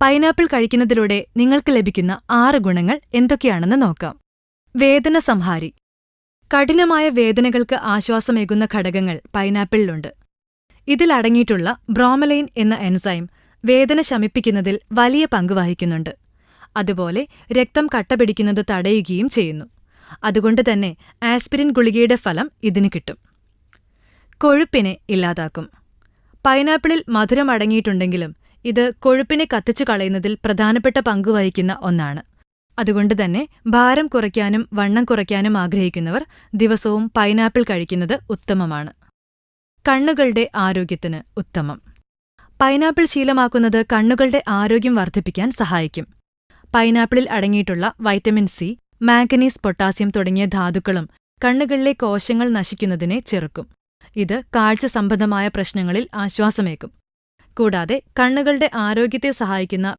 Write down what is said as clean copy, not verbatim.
Pineapple കഴിക്കുന്നതിലൂടെ നിങ്ങൾക്ക് ലഭിക്കുന്ന 6 ഗുണങ്ങൾ എന്തൊക്കെയാണെന്ന് നോക്കാം. വേദന സംഹാരി. കഠിനമായ വേദനകൾക്ക് ആശ്വാസമേകുന്ന ഘടകങ്ങൾ പൈനാപ്പിളിലുണ്ട്. ഇതിലടങ്ങിയിട്ടുള്ള ബ്രോമലൈൻ എന്ന എൻസൈം വേദന ശമിപ്പിക്കുന്നതിൽ വലിയ പങ്ക് വഹിക്കുന്നുണ്ട്. അതുപോലെ രക്തം കട്ടപിടിക്കുന്നത് തടയുകയും ചെയ്യുന്നു. അതുകൊണ്ടുതന്നെ ആസ്പിരിൻ ഗുളികയുടെ ഫലം ഇതിന് കിട്ടും. കൊഴുപ്പിനെ ഇല്ലാതാക്കും. പൈനാപ്പിളിൽ മധുരം അടങ്ങിയിട്ടുണ്ടെങ്കിലും ഇത് കൊഴുപ്പിനെ കത്തിച്ചു കളയുന്നതിൽ പ്രധാനപ്പെട്ട പങ്കുവഹിക്കുന്ന ഒന്നാണ്. അതുകൊണ്ടുതന്നെ ഭാരം കുറയ്ക്കാനും വണ്ണം കുറയ്ക്കാനും ആഗ്രഹിക്കുന്നവർ ദിവസവും പൈനാപ്പിൾ കഴിക്കുന്നത് ഉത്തമമാണ്. കണ്ണുകളുടെ ആരോഗ്യത്തിന് ഉത്തമം. പൈനാപ്പിൾ ശീലമാക്കുന്നത് കണ്ണുകളുടെ ആരോഗ്യം വർദ്ധിപ്പിക്കാൻ സഹായിക്കും. പൈനാപ്പിളിൽ അടങ്ങിയിട്ടുള്ള വൈറ്റമിൻ സി, മാംഗനീസ്, പൊട്ടാസ്യം തുടങ്ങിയ ധാതുക്കളും കണ്ണുകളിലെ കോശങ്ങൾ നശിക്കുന്നതിനെ ചെറുക്കും. ഇത് കാഴ്ച സംബന്ധമായ പ്രശ്നങ്ങളിൽ ആശ്വാസമേകും. കൂടാതെ കണ്ണുകളുടെ ആരോഗ്യത്തെ സഹായിക്കുന്ന